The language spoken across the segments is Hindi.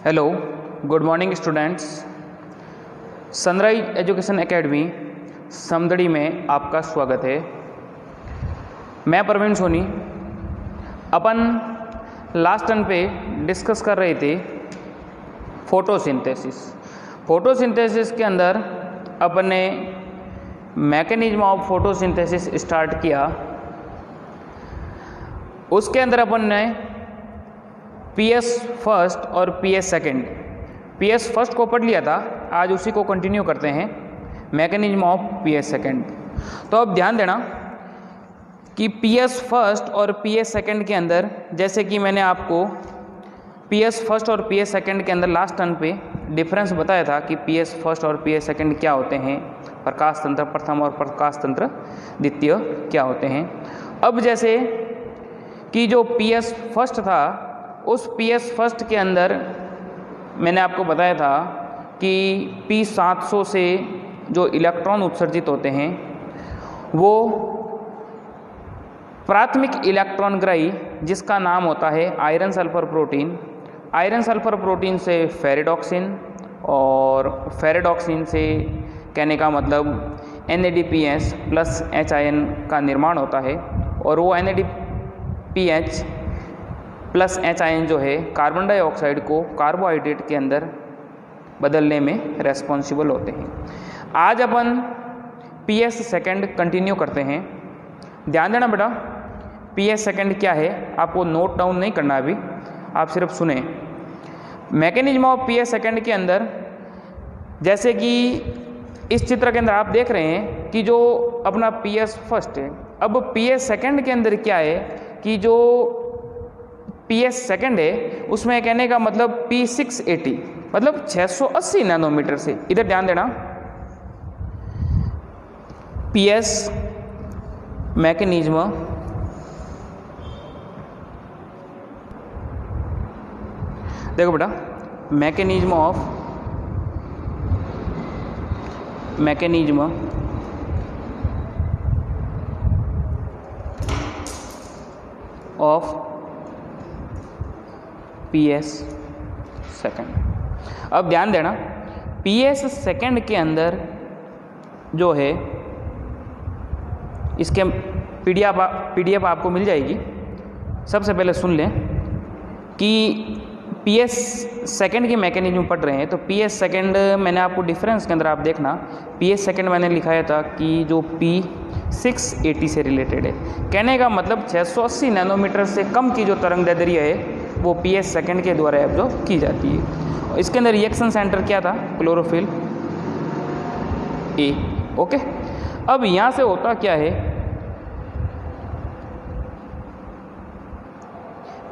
Hello, good morning students. Sunrise education academy Samdari में आपका स्वागत है। मैं प्रवीण सोनी। अपन लास्ट टर्न पे डिस्कस कर रहे थे फोटोसिंथेसिस। फोटोसिंथेसिस के अंदर अपन ने मैकेनिज्म ऑफ फोटोसिंथेसिस स्टार्ट किया। उसके अंदर अपन ने PS फर्स्ट और PS सेकंड, PS फर्स्ट को पढ़ लिया था, आज उसी को कंटिन्यू करते हैं, मैकेनिज्म ऑफ PS सेकंड। तो अब ध्यान देना कि PS फर्स्ट और PS सेकंड के अंदर, जैसे कि मैंने आपको PS फर्स्ट और PS सेकंड के अंदर लास्ट टर्न पे डिफरेंस बताया था कि PS फर्स्ट और PS सेकंड क्या होते हैं, प्रकाश तंत्र प्रथम और प्रकाश तंत्र द्वितीय क्या होते हैं। अब जैसे कि जो PS फर्स्ट था, उस PS फर्स्ट के अंदर मैंने आपको बताया था कि P700 से जो इलेक्ट्रॉन उत्सर्जित होते हैं वो प्राथमिक इलेक्ट्रॉन ग्राही, जिसका नाम होता है iron sulphur protein. Iron sulphur protein से फेरिडॉक्सिन, और फेरिडॉक्सिन से कहने का मतलब NADPH प्लस H का निर्माण होता है, और वो NADPH प्लस H जो है कार्बन डाइऑक्साइड को कार्बोहाइड्रेट के अंदर बदलने में रेस्पॉन्सिबल होते हैं। आज अपन PS सेकंड कंटिन्यू करते हैं। ध्यान देना बेटा, PS सेकंड क्या है आपको नोट डाउन नहीं करना अभी, आप सिर्फ सुने। मैकेनिज्म ऑफ PS सेकंड के अंदर, जैसे कि इस चित्र के अंदर आप देख रहे हैं कि जो अपना PS फर्स्ट है, अब PS सेकंड के अंदर क्या है कि जो PS सेकंड है उसमें कहने का मतलब P680 मतलब 680 नैनोमीटर से, इधर ध्यान देना, PS मैकेनिज्म देखो बेटा, मैकेनिज्म ऑफ PS सेकंड। अब ध्यान देना, PS सेकंड के अंदर जो है, इसके PDF आपको मिल जाएगी। सबसे पहले सुन लें कि PS सेकंड की मैकेनिज्म पढ़ रहे हैं, तो PS सेकंड मैंने आपको डिफरेंस के अंदर आप देखना, PS सेकंड मैंने लिखाया था कि जो P680 से रिलेटेड है, कहने का मतलब 680 नैनोमीटर से कम की जो तरंग दैर्ध्य है वो PS सेकंड के द्वारा एब्जॉर्ब की जाती है। इसके अंदर रिएक्शन सेंटर क्या था, क्लोरोफिल A। ओके, अब यहाँ से होता क्या है,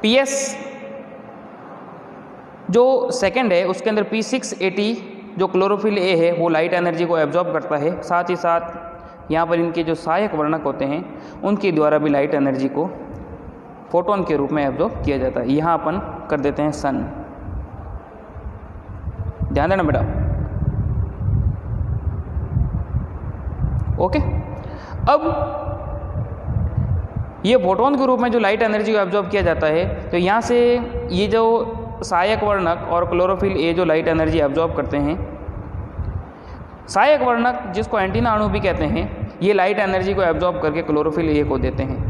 PS जो सेकंड है उसके अंदर P680 जो क्लोरोफिल A है वो लाइट एनर्जी को एब्जॉर्ब करता है, साथ ही साथ यहाँ पर इनके जो सहायक वर्णक होते हैं उनके द्वारा भी लाइट एनर्जी को फोटोन के रूप में एब्जॉर्ब किया जाता है। यहाँ अपन कर देते हैं सन। ध्यान देना बेटा, ओके। अब ये फोटोन के रूप में जो लाइट एनर्जी को एब्जॉर्ब किया जाता है, तो यहाँ से ये जो सहायक वर्णक और क्लोरोफिल A जो लाइट एनर्जी एब्जॉर्ब करते हैं, सहायक वर्णक जिसको एंटीना अणु भी कहते हैं, ये लाइट एनर्जी को एब्जॉर्ब करके क्लोरोफिल A को देते हैं।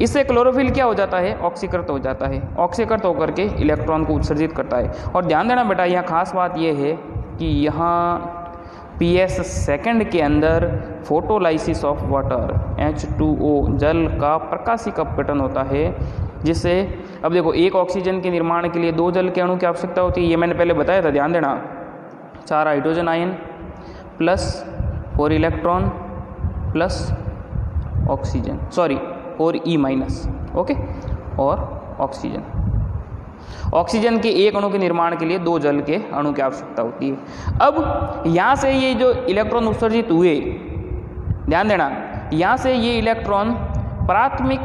इससे क्लोरोफिल क्या हो जाता है, ऑक्सीकृत हो जाता है, ऑक्सीकृत होकर के इलेक्ट्रॉन को उत्सर्जित करता है। और ध्यान देना बेटा, यहाँ खास बात यह है कि यहाँ PS सेकंड के अंदर फोटोलाइसिस ऑफ वाटर H2O जल का प्रकाशिक अपघटन होता है, जिससे अब देखो एक ऑक्सीजन के निर्माण के लिए 2 जल के अणु की आवश्यकता होती है, ये मैंने पहले बताया था। ध्यान देना, 4 hydrogen ion plus 4 electron plus oxygen, sorry 4 E minus, okay, और ऑक्सीजन के एक अणु के निर्माण के लिए 2 जल के अणु की आवश्यकता होती है। अब यहाँ से ये जो इलेक्ट्रॉन उत्सर्जित हुए, ध्यान देना, यहाँ से ये इलेक्ट्रॉन प्राथमिक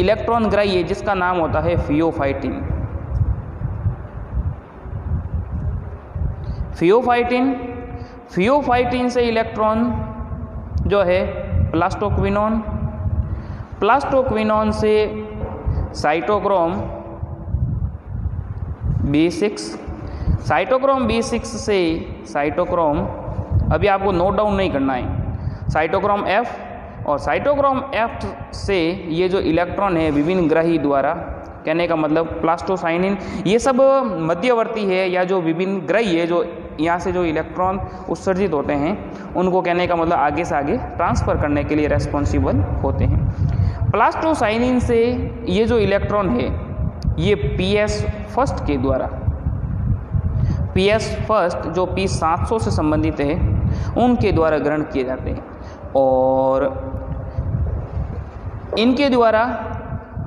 इलेक्ट्रॉन ग्राही है जिसका नाम होता है फियोफाइटिन। फियोफाइटिन से इलेक्ट्रॉन जो है प्लास्टोक्विनोन से साइटोक्रोम B6, साइटोक्रोम B6 से साइटोक्रोम, अभी आपको नोट डाउन नहीं करना है, साइटोक्रोम F, और साइटोक्रोम F से ये जो इलेक्ट्रॉन है विभिन्न ग्रही द्वारा, कहने का मतलब प्लास्टोसाइनिन, ये सब मध्यवर्ती है या जो विभिन्न ग्रही है जो यहाँ से जो इलेक्ट्रॉन उत्सर्जित होते हैं उनको कहने का मतलब आगे से आगे ट्रांसफ़र करने के लिए रेस्पॉन्सिबल होते हैं। प्लास्टोसाइनिन से ये जो इलेक्ट्रॉन है ये PS फर्स्ट के द्वारा, PS फर्स्ट जो P700 से संबंधित है उनके द्वारा ग्रहण किए जाते हैं, और इनके द्वारा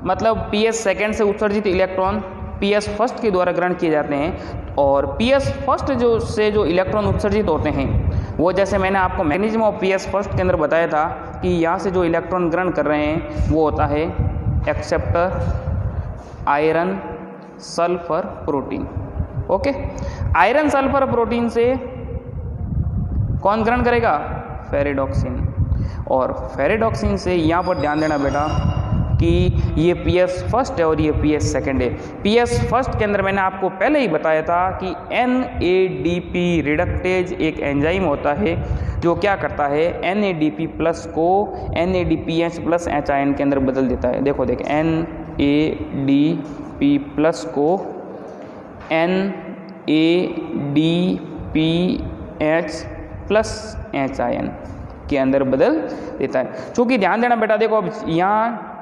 मतलब PS सेकेंड से उत्सर्जित इलेक्ट्रॉन PS फर्स्ट के द्वारा ग्रहण किए जाते हैं, और PS फर्स्ट जो इलेक्ट्रॉन उत्सर्जित होते हैं वो, जैसे मैंने आपको मैकेनिज्म ऑफ PS फर्स्ट के अंदर बताया था कि यहाँ से जो इलेक्ट्रॉन ग्रहण कर रहे हैं वो होता है acceptor iron sulphur protein. Okay, iron sulphur protein से कौन ग्रहण करेगा? फेरिडॉक्सिन, और फेरिडॉक्सिन से यहाँ पर ध्यान देना बेटा कि ये PS फर्स्ट है और ये PS सेकेंड है। PS फर्स्ट के अंदर मैंने आपको पहले ही बताया था कि NADP रिडक्टेज एक एंजाइम होता है जो क्या करता है, NADP प्लस को NADPH प्लस H आयन के अंदर बदल देता है। देखो देखें, NADP प्लस को NADPH प्लस H आयन के अंदर बदल देता है। क्योंकि ध्यान देना बेटा, देखो अब यहाँ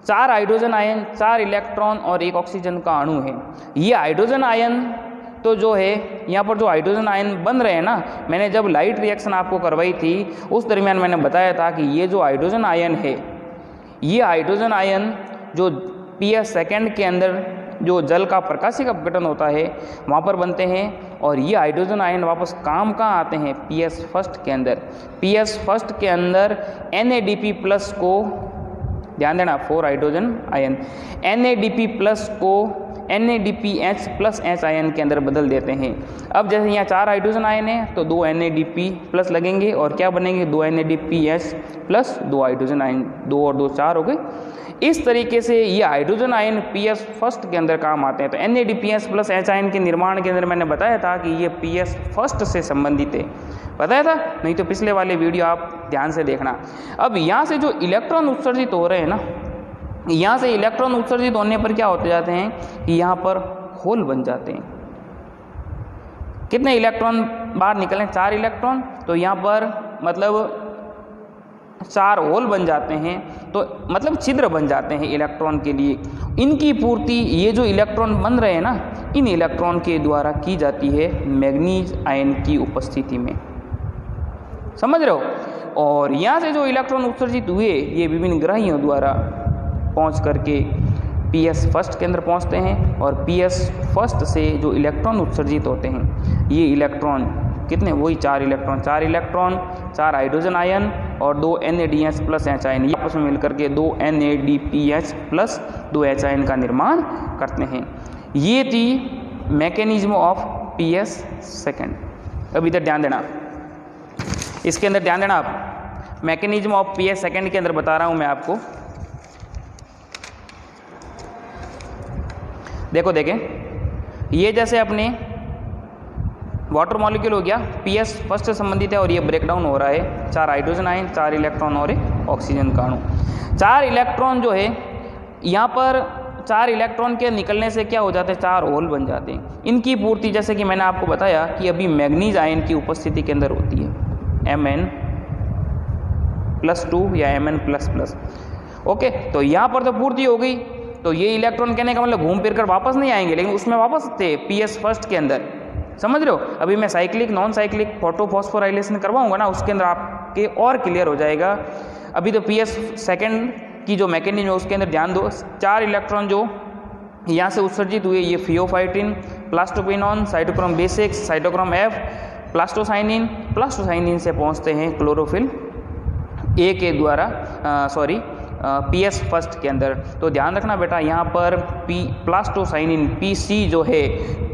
4 हाइड्रोजन आयन, 4 इलेक्ट्रॉन और 1 ऑक्सीजन का अणु है। ये हाइड्रोजन आयन तो जो है यहाँ पर जो हाइड्रोजन आयन बन रहे हैं ना, मैंने जब लाइट रिएक्शन आपको करवाई थी उस दरमियान मैंने बताया था कि ये जो हाइड्रोजन आयन है, ये हाइड्रोजन आयन जो PS सेकेंड के अंदर जो जल का प्रकाशिक अपघटन होता है वहाँ पर बनते हैं, और ये हाइड्रोजन आयन वापस काम कहाँ आते हैं? PS फर्स्ट के अंदर। PS फर्स्ट के अंदर NADP प्लस को, ध्यान देना, 4 हाइड्रोजन आयन, NADP प्लस को NADPH प्लस H आयन के अंदर बदल देते हैं। अब जैसे यहाँ 4 हाइड्रोजन आयन है तो 2 NADP प्लस लगेंगे और क्या बनेंगे? 2 NADPH प्लस 2 हाइड्रोजन आयन, 2 और 2 4 हो गए। इस तरीके से ये हाइड्रोजन आयन PS फर्स्ट के अंदर काम आते हैं। तो NADPH प्लस H आयन के निर्माण के अंदर मैंने बताया था कि ये PS फर्स्ट से संबंधित है, बताया था, नहीं तो पिछले वाले वीडियो आप ध्यान से देखना। अब यहाँ से जो इलेक्ट्रॉन उत्सर्जित हो रहे हैं ना, यहाँ से इलेक्ट्रॉन उत्सर्जित होने पर क्या होते जाते हैं कि यहाँ पर होल बन जाते हैं। कितने इलेक्ट्रॉन बाहर निकले? 4 इलेक्ट्रॉन, तो यहाँ पर मतलब 4 होल बन जाते हैं, तो मतलब छिद्र बन जाते हैं इलेक्ट्रॉन के लिए। इनकी पूर्ति ये जो इलेक्ट्रॉन बन रहे हैं ना, इन इलेक्ट्रॉन के द्वारा की जाती है मैग्नीज आयन की उपस्थिति में, समझ रहे हो। और यहाँ से जो इलेक्ट्रॉन उत्सर्जित हुए ये विभिन्न ग्रहियों द्वारा पहुँच करके PS फर्स्ट के अंदर पहुँचते हैं, और PS फर्स्ट से जो इलेक्ट्रॉन उत्सर्जित होते हैं ये इलेक्ट्रॉन कितने? वही 4 इलेक्ट्रॉन, 4 हाइड्रोजन आयन और 2 NADH प्लस H आयन, ये आपस में मिलकर के 2 NADPH प्लस 2 H आयन का निर्माण करते हैं। ये थी मैकेनिज्म ऑफ PS सेकेंड। अब इधर ध्यान देना, इसके अंदर ध्यान देना आप, मैकेनिज्म ऑफ PS सेकेंड के अंदर बता रहा हूँ मैं आपको। देखो देखें, ये जैसे अपने वाटर मॉलिक्यूल हो गया, PS फर्स्ट से संबंधित है और ये ब्रेक डाउन हो रहा है, 4 हाइड्रोजन आयन, 4 इलेक्ट्रॉन और 1 ऑक्सीजन का अणु। 4 इलेक्ट्रॉन जो है यहाँ पर 4 इलेक्ट्रॉन के निकलने से क्या हो जाते हैं? 4 होल बन जाते हैं। इनकी पूर्ति जैसे कि मैंने आपको बताया कि अभी मैग्नीज आयन की उपस्थिति के अंदर होती है, Mn+2 या Mn++। ओके, तो यहाँ पर तो पूर्ति हो गई, तो ये इलेक्ट्रॉन कहने का मतलब घूम फिर कर वापस नहीं आएंगे, लेकिन उसमें वापस थे PS फर्स्ट के अंदर, समझ रहे हो। अभी मैं साइक्लिक नॉन साइक्लिक फोटोफॉस्फोराइलेशन करवाऊंगा ना, उसके अंदर आपके और क्लियर हो जाएगा। अभी तो PS सेकेंड की जो मैकेनिज्म है उसके अंदर ध्यान दो। 4 इलेक्ट्रॉन जो यहाँ से उत्सर्जित हुए ये pheophytin, plastoquinone, cytochrome B6, cytochrome F, plastocyanin से पहुँचते हैं क्लोरोफिल A के द्वारा, PS फर्स्ट के अंदर। तो ध्यान रखना बेटा, यहाँ पर प्लास्टोसाइनिन PC जो है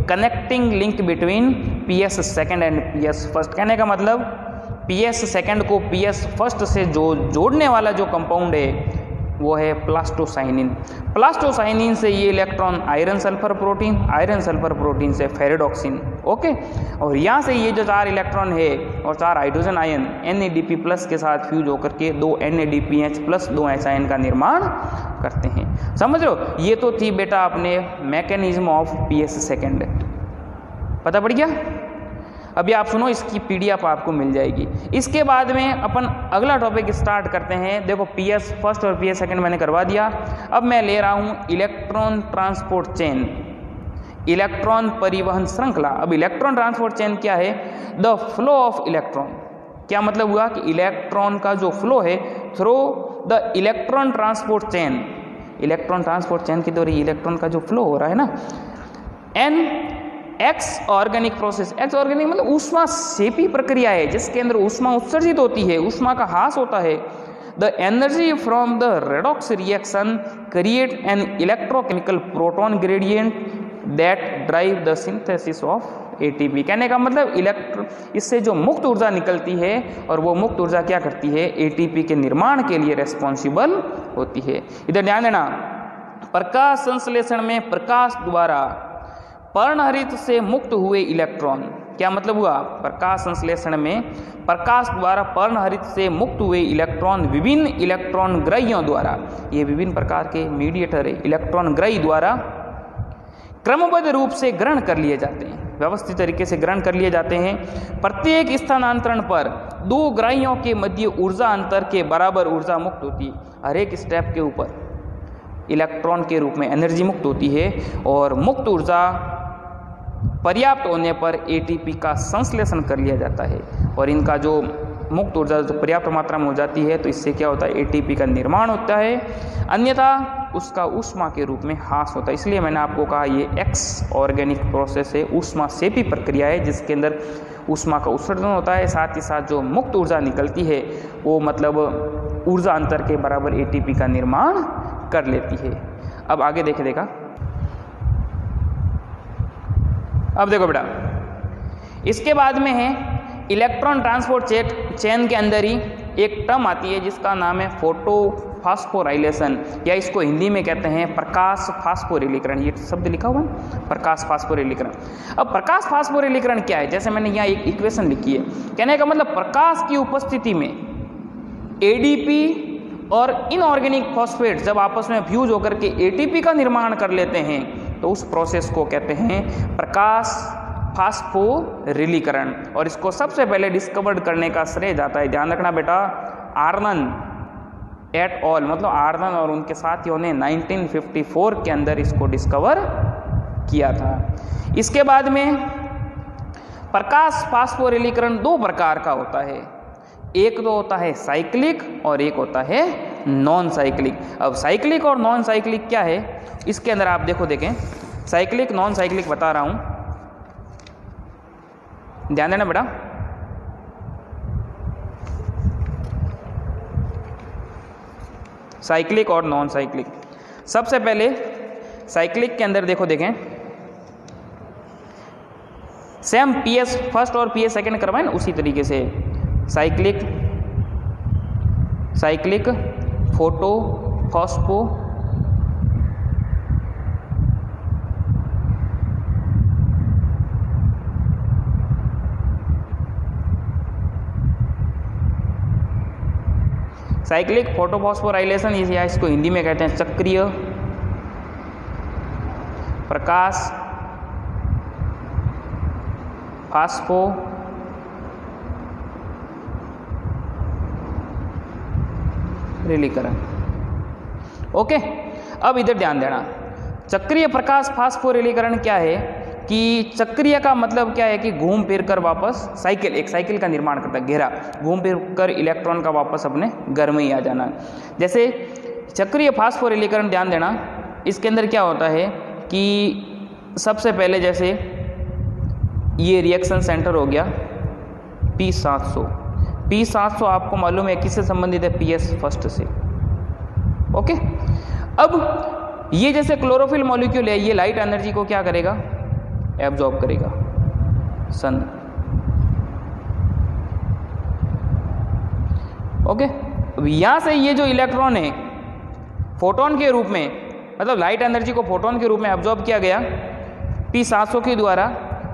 connecting link between PS second and PS first, कहने का मतलब PS सेकेंड को PS फर्स्ट से जो जोड़ने वाला जो कंपाउंड है वो है प्लास्टोसाइनिन। प्लास्टोसाइनिन से ये electron iron sulphur protein, iron sulphur protein से फेरिडॉक्सिन। ओके, और यहाँ से ये जो 4 इलेक्ट्रॉन है और 4 हाइड्रोजन आयन NADP प्लस के साथ फ्यूज होकर के 2 NADPH प्लस 2 H आयन का निर्माण करते हैं। समझ लो, ये तो थी बेटा अपने मैकेनिज्म ऑफ PS सेकेंड, पता पड़ गया। अभी आप सुनो, इसकी PDF आपको मिल जाएगी। इसके बाद में अपन अगला टॉपिक स्टार्ट करते हैं। देखो PS फर्स्ट और PS सेकंड मैंने करवा दिया। अब मैं ले रहा हूँ इलेक्ट्रॉन ट्रांसपोर्ट चेन, इलेक्ट्रॉन परिवहन श्रृंखला। अब इलेक्ट्रॉन ट्रांसपोर्ट चेन क्या है? The flow of electron. क्या मतलब हुआ कि इलेक्ट्रॉन का जो फ्लो है through the electron transport chain, electron transport chain के द्वारा इलेक्ट्रॉन का जो फ्लो हो रहा है ना, an exergonic process. Exergonic मतलब ऊष्मा सेपी प्रक्रिया है जिसके अंदर ऊष्मा उत्सर्जित होती है, ऊष्मा का ह्रास होता है। The energy from the redox reaction create an electrochemical proton gradient that drive the synthesis of ATP। कहने का मतलब इससे जो मुक्त ऊर्जा निकलती है और वो मुक्त ऊर्जा क्या करती है? ATP के निर्माण के लिए रेस्पॉन्सिबल होती है। इधर ध्यान देना, प्रकाश संश्लेषण में प्रकाश द्वारा पर्णहरित से मुक्त हुए इलेक्ट्रॉन, क्या मतलब हुआ? प्रकाश संश्लेषण में प्रकाश द्वारा पर्णहरित से मुक्त हुए इलेक्ट्रॉन विभिन्न इलेक्ट्रॉन ग्रहियों द्वारा, ये विभिन्न प्रकार के मीडिएटर है, इलेक्ट्रॉन ग्रही द्वारा क्रमबद्ध रूप से ग्रहण कर लिए जाते हैं, व्यवस्थित तरीके से ग्रहण कर लिए जाते हैं। प्रत्येक स्थानांतरण पर 2 ग्रहियों के मध्य ऊर्जा अंतर के बराबर ऊर्जा मुक्त होती है। हर एक स्टेप के ऊपर इलेक्ट्रॉन के रूप में एनर्जी मुक्त होती है और मुक्त ऊर्जा पर्याप्त होने पर ATP का संश्लेषण कर लिया जाता है और इनका जो मुक्त ऊर्जा जो पर्याप्त मात्रा में हो जाती है तो इससे क्या होता है? ATP का निर्माण होता है, अन्यथा उसका ऊष्मा के रूप में ह्रास होता है। इसलिए मैंने आपको कहा ये एक्स ऑर्गेनिक प्रोसेस है, ऊष्मा सेपी प्रक्रिया है जिसके अंदर ऊष्मा का उत्सर्जन होता है, साथ ही साथ जो मुक्त ऊर्जा निकलती है वो मतलब ऊर्जा अंतर के बराबर ATP का निर्माण कर लेती है। अब आगे देखा अब देखो बेटा, इसके बाद में है इलेक्ट्रॉन ट्रांसपोर्ट चेन के अंदर ही एक टर्म आती है जिसका नाम है फोटोफॉस्फोराइलेशन, या इसको हिंदी में कहते हैं प्रकाश फास्फोरिलीकरण। ये शब्द लिखा हुआ है, प्रकाश फास्फोरिलीकरण। अब प्रकाश फास्फोरिलीकरण क्या है? जैसे मैंने यहाँ एक इक्वेशन लिखी है, कहने का मतलब प्रकाश की उपस्थिति में ADP और इनऑर्गेनिक फॉस्फेट जब आपस में फ्यूज होकर के ATP का निर्माण कर लेते हैं तो उस प्रोसेस को कहते हैं प्रकाश फास्फोरिलीकरण। और इसको सबसे पहले डिस्कवर्ड करने का श्रेय जाता है, ध्यान रखना बेटा, आर्नन एट ऑल, मतलब आर्नन और उनके साथियों ने 1954 के अंदर इसको डिस्कवर किया था। इसके बाद में प्रकाश फास्फोरिलीकरण 2 प्रकार का होता है, एक तो होता है साइक्लिक और एक होता है नॉन साइक्लिक। अब साइक्लिक और नॉन साइक्लिक क्या है, इसके अंदर आप देखें साइक्लिक नॉन साइक्लिक बता रहा हूं, ध्यान देना बेटा। साइक्लिक और नॉन साइक्लिक, सबसे पहले साइक्लिक के अंदर देखें, सेम PS फर्स्ट और PS सेकंड करवाए ना, उसी तरीके से cyclic photo phospho cyclic photophosphorylation, या इसको हिंदी में कहते हैं चक्रीय प्रकाश फास्फो रिलीकरण। ओके, अब इधर ध्यान देना, चक्रीय प्रकाश फास्फोरिलीकरण क्या है कि चक्रीय का मतलब क्या है कि घूम फिर कर वापस एक साइकिल का निर्माण करता है, घेरा घूम फिर कर इलेक्ट्रॉन का वापस अपने घर में ही आ जाना। जैसे चक्रीय फास्फोरिलीकरण, ध्यान देना, इसके अंदर क्या होता है कि सबसे पहले जैसे ये रिएक्शन सेंटर हो गया P700 आपको मालूम है किससे संबंधित है? PS फर्स्ट से। ओके, अब ये जैसे क्लोरोफिल मॉलिक्यूल है, ये लाइट एनर्जी को क्या करेगा? एब्जॉर्ब करेगा, सन। ओके, अब यहां से ये जो इलेक्ट्रॉन है फोटोन के रूप में, मतलब लाइट एनर्जी को फोटोन के रूप में एब्जॉर्ब किया गया P700 के द्वारा,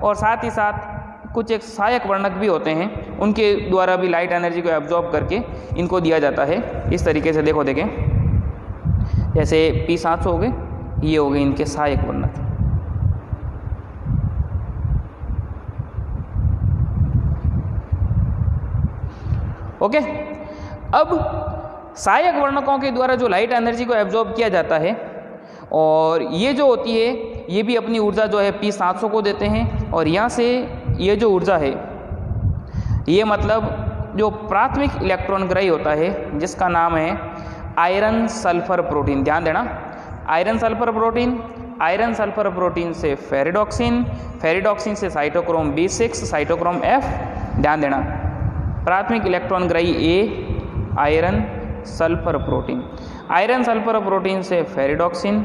और साथ ही साथ कुछ एक सहायक वर्णक भी होते हैं उनके द्वारा भी लाइट एनर्जी को एब्जॉर्ब करके इनको दिया जाता है। इस तरीके से देखो देखें, जैसे P700 हो गए, ये हो गए इनके सहायक वर्णक। ओके, अब सहायक वर्णकों के द्वारा जो लाइट एनर्जी को एब्जॉर्ब किया जाता है, और ये जो होती है ये भी अपनी ऊर्जा जो है P700 को देते हैं, और यहाँ से ये जो ऊर्जा है ये मतलब जो प्राथमिक इलेक्ट्रॉन ग्राही होता है जिसका नाम है आयरन सल्फर प्रोटीन, ध्यान देना, iron sulphur protein, iron sulphur protein से फेरिडॉक्सिन, फेरिडॉक्सिन से साइटोक्रोम B6, साइटोक्रोम F, ध्यान देना, प्राथमिक इलेक्ट्रॉन ग्राही A iron sulphur protein, iron sulphur protein से फेरिडॉक्सिन,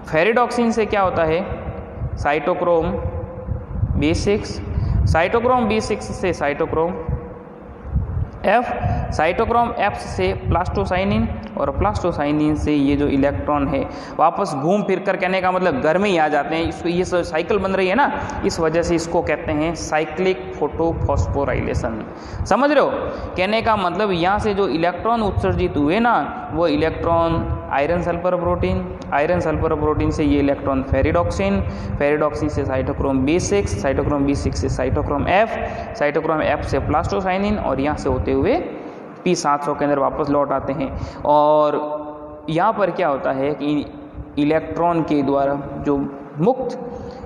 फेरिडॉक्सिन से क्या होता है साइटोक्रोम B6, साइटोक्रोम B6 से साइटोक्रोम F, साइटोक्रोम F से प्लास्टोसाइनिन, और प्लास्टोसाइनिन से ये जो इलेक्ट्रॉन है वापस घूम फिर कर, कहने का मतलब घर में ही आ जाते हैं। इसको ये साइकिल बन रही है ना, इस वजह से इसको कहते हैं साइक्लिक फोटोफॉस्फोराइलेशन। समझ रहे हो, कहने का मतलब यहाँ से जो इलेक्ट्रॉन उत्सर्जित हुए ना, वो electron iron sulphur protein, iron sulphur protein से ये इलेक्ट्रॉन फेरिडॉक्सिन, फेरिडॉक्सिन से साइटोक्रोम B6, साइटोक्रोम B6 से साइटोक्रोम F, साइटोक्रोम F से प्लास्टोसाइनिन, और यहाँ से होते हुए P700 के अंदर वापस लौट आते हैं। और यहाँ पर क्या होता है कि इलेक्ट्रॉन के द्वारा जो मुक्त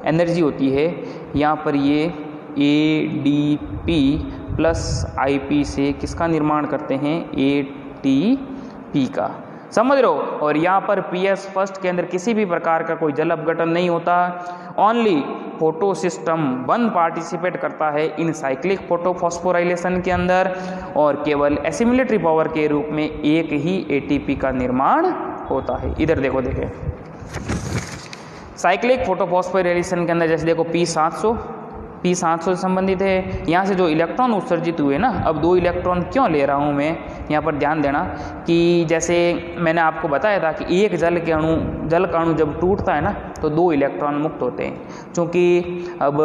एनर्जी होती है, यहाँ पर ये ADP प्लस IP से किसका निर्माण करते हैं, ATP का, समझ रहे हो। और यहाँ पर PS फर्स्ट के अंदर किसी भी प्रकार का कोई जल अपघटन नहीं होता, ओनली फोटो सिस्टम 1 पार्टिसिपेट करता है इन साइक्लिक फोटोफॉस्फोराइलेशन के अंदर, और केवल एसिमिलेटरी पावर के रूप में एक ही ATP का निर्माण होता है। इधर देखो, देखें साइक्लिक फोटोफॉस्फोराइलेशन के अंदर जैसे देखो P700 से संबंधित है। यहाँ से जो इलेक्ट्रॉन उत्सर्जित हुए ना, अब 2 इलेक्ट्रॉन क्यों ले रहा हूँ मैं, यहाँ पर ध्यान देना कि जैसे मैंने आपको बताया था कि एक जल का अणु जब टूटता है ना तो 2 इलेक्ट्रॉन मुक्त होते हैं। क्योंकि अब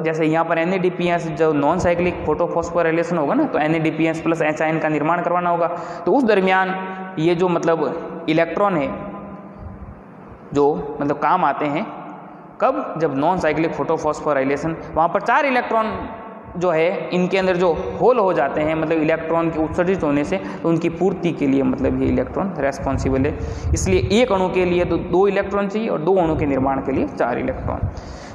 जैसे यहाँ पर NADPS जो नॉन साइक्लिक फोटोफॉस्फोराइलेशन होगा ना, तो NADPS प्लस H आयन का निर्माण करवाना होगा, तो उस दरमियान ये जो मतलब इलेक्ट्रॉन है जो मतलब काम आते हैं कब, जब नॉन साइक्लिक फोटोफॉस्फोराइलेशन, वहाँ पर 4 इलेक्ट्रॉन जो है इनके अंदर जो होल हो जाते हैं, मतलब इलेक्ट्रॉन के उत्सर्जित होने से, तो उनकी पूर्ति के लिए मतलब ये इलेक्ट्रॉन रेस्पॉन्सिबल है। इसलिए एक अणु के लिए तो 2 इलेक्ट्रॉन चाहिए, और 2 अणु के निर्माण के लिए 4 इलेक्ट्रॉन।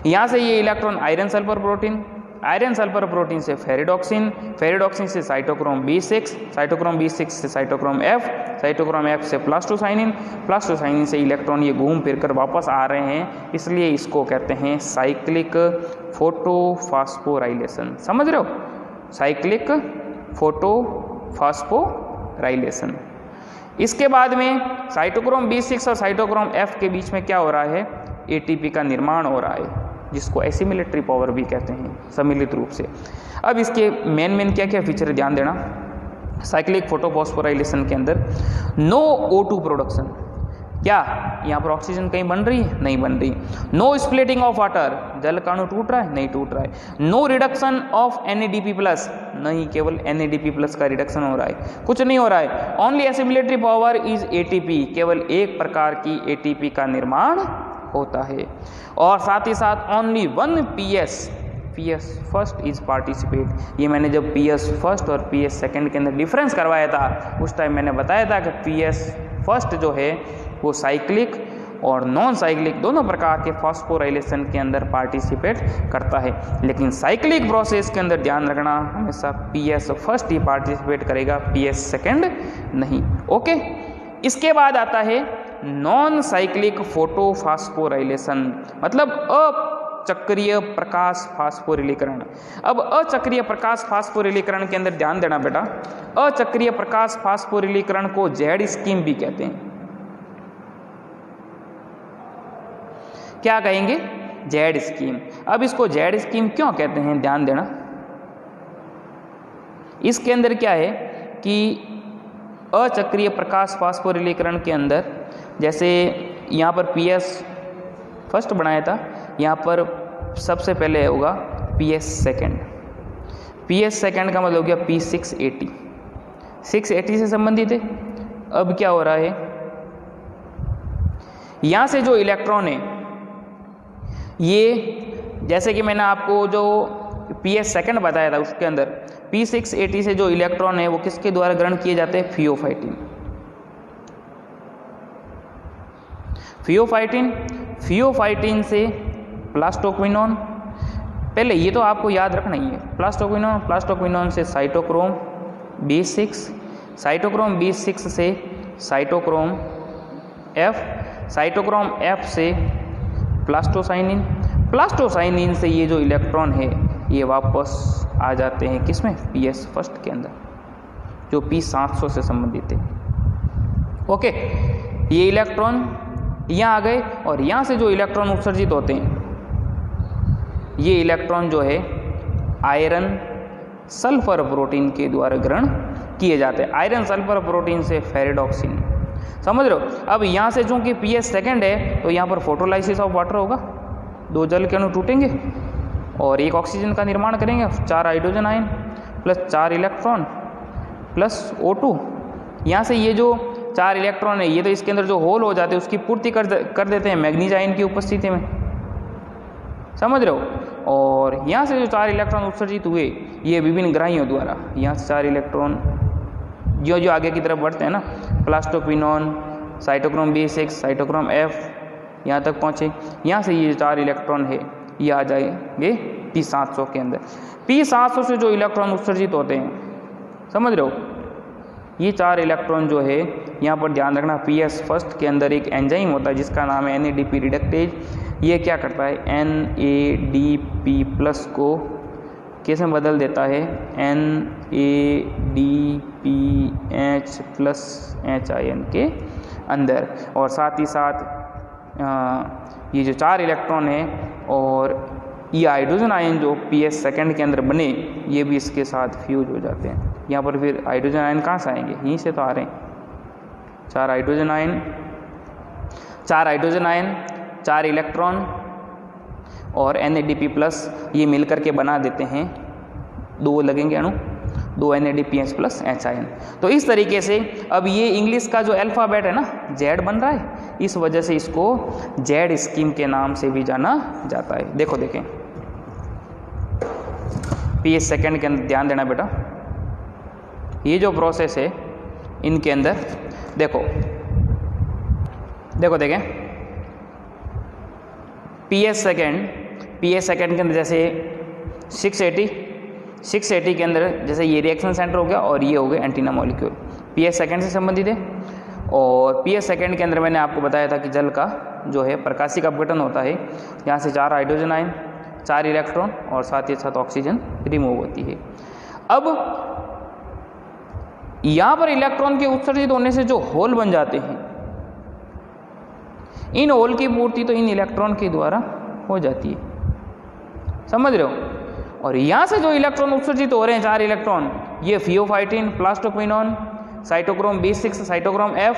यहाँ से ये electron iron sulphur protein, iron sulphur protein से फेरिडॉक्सिन, फेरिडॉक्सिन से साइटोक्रोम B6, साइटोक्रोम B6 से साइटोक्रोम F, साइटोक्रोम F से प्लास्टोसाइनिन, प्लास्टोसाइनिन से इलेक्ट्रॉन ये घूम फिर कर वापस आ रहे हैं, इसलिए इसको कहते हैं साइक्लिक फोटोफॉस्फोराइलेशन। समझ रहे हो, साइक्लिक फोटोफॉस्फोराइलेशन। इसके बाद में साइटोक्रोम B6 और साइटोक्रोम F के बीच में क्या हो रहा है, ATP का निर्माण हो रहा है, जिसको एसिमिलेटरी पावर भी कहते हैं सम्मिलित रूप से। अब इसके मेन क्या क्या फीचर है, ध्यान देना। साइक्लिक फोटोफॉस्फोराइलेशन के अंदर नो O2 प्रोडक्शन, क्या यहाँ पर ऑक्सीजन कहीं बन रही है, नहीं बन रही। नो स्प्लिटिंग ऑफ वाटर, जल का अणु टूट रहा है, नहीं टूट रहा है। No reduction of NADP plus, नहीं केवल NADP प्लस का रिडक्शन हो रहा है, कुछ नहीं हो रहा है। Only assimilatory power is ATP, केवल एक प्रकार की ATP का निर्माण होता है। और साथ ही साथ only 1 PS first is participate. ये मैंने जब PS फर्स्ट और PS सेकंड के अंदर डिफरेंस करवाया था, उस टाइम मैंने बताया था कि PS फर्स्ट जो है वो साइक्लिक और नॉन साइक्लिक दोनों प्रकार के फॉस्फोराइलेशन के अंदर पार्टिसिपेट करता है, लेकिन साइक्लिक प्रोसेस के अंदर ध्यान रखना हमेशा PS फर्स्ट ही पार्टिसिपेट करेगा, PS सेकंड नहीं। ओके, इसके बाद आता है नॉन साइक्लिक फोटोफॉस्फोराइलेशन, मतलब अचक्रीय प्रकाश फास्फोरिलीकरण। अब अचक्रीय प्रकाश फास्फोरिलीकरण के अंदर ध्यान देना बेटा, अचक्रीय प्रकाश फास्फोरिलीकरण को जेड स्कीम भी कहते हैं। क्या कहेंगे, जेड स्कीम। अब इसको जेड स्कीम क्यों कहते हैं, ध्यान देना। इसके अंदर क्या है कि अचक्रीय प्रकाश फास्फोरिलीकरण के अंदर, जैसे यहाँ पर PS फर्स्ट बनाया था, यहाँ पर सबसे पहले होगा PS सेकेंड। PS सेकेंड का मतलब हो गया P680, 680 से संबंधित है। अब क्या हो रहा है, यहाँ से जो इलेक्ट्रॉन है ये, जैसे कि मैंने आपको जो PS सेकेंड बताया था उसके अंदर P680 से जो इलेक्ट्रॉन है वो किसके द्वारा ग्रहण किए जाते हैं, फियोफाइटिन। फियोफाइटिन से प्लास्टोक्विनोन, पहले ये तो आपको याद रखना ही है, प्लास्टोक्विनोन से साइटोक्रोम B6, साइटोक्रोम B6 से साइटोक्रोम F, साइटोक्रोम F से प्लास्टोसाइनिन से ये जो इलेक्ट्रॉन है ये वापस आ जाते हैं किसमें, PS फर्स्ट के अंदर, जो P700 से संबंधित है। ओके, ये इलेक्ट्रॉन यहाँ आ गए और यहाँ से जो इलेक्ट्रॉन उत्सर्जित होते हैं ये इलेक्ट्रॉन जो है आयरन सल्फर प्रोटीन के द्वारा ग्रहण किए जाते हैं। आयरन सल्फर प्रोटीन से फेरिडॉक्सिन, समझ रहे हो। अब यहाँ से चूंकि PS सेकेंड है तो यहाँ पर फोटोलाइसिस ऑफ वाटर होगा, 2 जल के अणु टूटेंगे और 1 ऑक्सीजन का निर्माण करेंगे, 4 hydrogen ion plus 4 electron plus O2। यहाँ से ये जो 4 इलेक्ट्रॉन है ये तो इसके अंदर जो होल हो जाते हैं उसकी पूर्ति कर देते हैं मैग्नीज आयन की उपस्थिति में, समझ रहे हो। और यहाँ से जो 4 इलेक्ट्रॉन उत्सर्जित हुए ये विभिन्न ग्राहियों द्वारा, यहाँ से 4 इलेक्ट्रॉन जो आगे की तरफ बढ़ते हैं ना, plastoquinone, cytochrome B6, cytochrome F, यहाँ तक पहुँचे। यहाँ से ये 4 इलेक्ट्रॉन है ये आ जाएंगे P700 के अंदर। P700 से जो इलेक्ट्रॉन उत्सर्जित होते हैं, समझ रहे हो, ये 4 इलेक्ट्रॉन जो है यहाँ पर ध्यान रखना, PS फर्स्ट के अंदर एक एंजाइम होता है जिसका नाम है NADP रिडक्टेज। ये क्या करता है, NADP प्लस को कैसे बदल देता है, NADPH प्लस H के अंदर। और साथ ही साथ ये जो 4 इलेक्ट्रॉन है और ये हाइड्रोजन आयन जो PS सेकेंड के अंदर बने ये भी इसके साथ फ्यूज हो जाते हैं। यहाँ पर फिर हाइड्रोजन आयन कहाँ से आएंगे, यहीं से तो आ रहे हैं। 4 हाइड्रोजन आयन 4 इलेक्ट्रॉन और NADP प्लस ये मिलकर के बना देते हैं, 2 लगेंगे अणु, 2 NADPH प्लस H आयन। तो इस तरीके से अब ये इंग्लिश का जो अल्फ़ाबेट है ना Z बन रहा है, इस वजह से इसको Z स्कीम के नाम से भी जाना जाता है। देखो देखें PS सेकेंड के अंदर ध्यान देना बेटा, ये जो प्रोसेस है इनके अंदर देखो देखें PS सेकेंड के अंदर जैसे 680 के अंदर जैसे ये रिएक्शन सेंटर हो गया और ये हो गए एंटीना मॉलिक्यूल, PS सेकेंड से संबंधित है। और PS सेकेंड के अंदर मैंने आपको बताया था कि जल का जो है प्रकाशिक अपघटन होता है, यहाँ से 4 हाइड्रोजन आयन, 4 इलेक्ट्रॉन और साथ ही साथ ऑक्सीजन रिमूव होती है। अब यहाँ पर इलेक्ट्रॉन के उत्सर्जित होने से जो होल बन जाते हैं, इन होल की पूर्ति तो इन इलेक्ट्रॉन के द्वारा हो जाती है, समझ रहे हो। और यहाँ से जो इलेक्ट्रॉन उत्सर्जित हो रहे हैं 4 इलेक्ट्रॉन, ये pheophytin, plastoquinone, cytochrome B6, cytochrome F,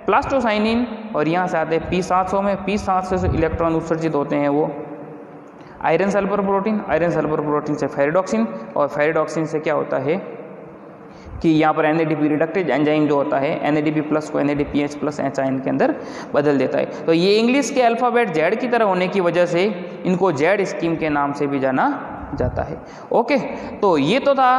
plastocyanin और यहाँ से आते हैं P700 में। P700 से इलेक्ट्रॉन उत्सर्जित होते हैं वो आयरन सल्फर प्रोटीन से फेरिडॉक्सिन, और फेरिडॉक्सिन से क्या होता है कि यहाँ पर NADP रिडक्टेज एंजाइम जो होता है NADP प्लस को NADPH प्लस H आयन के अंदर बदल देता है। तो ये इंग्लिश के अल्फ़ाबेट Z की तरह होने की वजह से इनको Z स्कीम के नाम से भी जाना जाता है। ओके, तो ये तो था